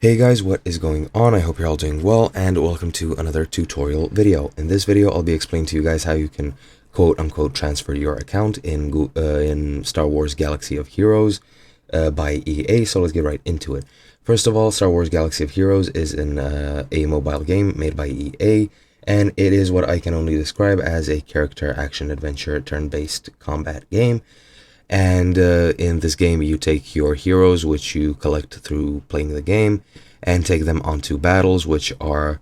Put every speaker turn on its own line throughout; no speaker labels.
Hey guys, what is going on? I hope you're all doing well, and welcome to another tutorial video. In this video, I'll be explaining to you guys how you can quote-unquote transfer your account in Star Wars Galaxy of Heroes by EA, so let's get right into it. First of all, Star Wars Galaxy of Heroes is a mobile game made by EA, and it is what I can only describe as a character action-adventure turn-based combat game. And in this game, you take your heroes, which you collect through playing the game, and take them onto battles, which are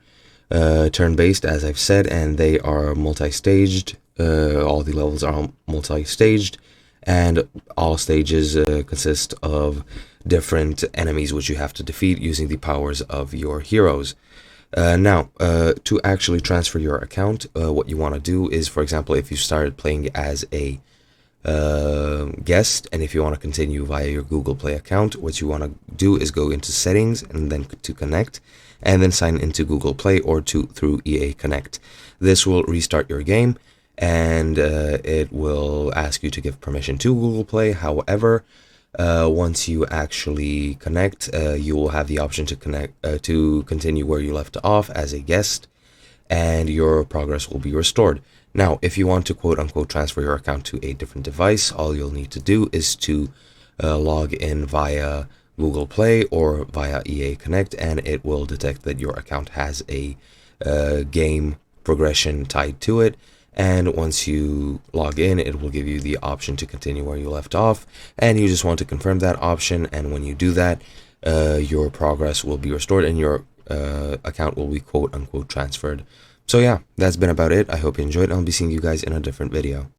turn-based, as I've said, and they are multi-staged. All the levels are multi-staged, and all stages consist of different enemies which you have to defeat using the powers of your heroes. Now, to actually transfer your account, what you want to do is, for example, if you started playing as a guest, and if you want to continue via your Google Play account, what you want to do is go into settings and then to connect, and then sign into Google Play or through EA Connect. This will restart your game, and it will ask you to give permission to Google Play. However, once you actually connect, you will have the option to continue where you left off as a guest, and your progress will be restored. Now, if you want to quote-unquote transfer your account to a different device, all you'll need to do is to log in via Google Play or via EA Connect, and it will detect that your account has a game progression tied to it. And once you log in, it will give you the option to continue where you left off, and you just want to confirm that option. And when you do that, your progress will be restored and your account will be quote-unquote transferred. So yeah, that's been about it. I hope you enjoyed, and I'll be seeing you guys in a different video.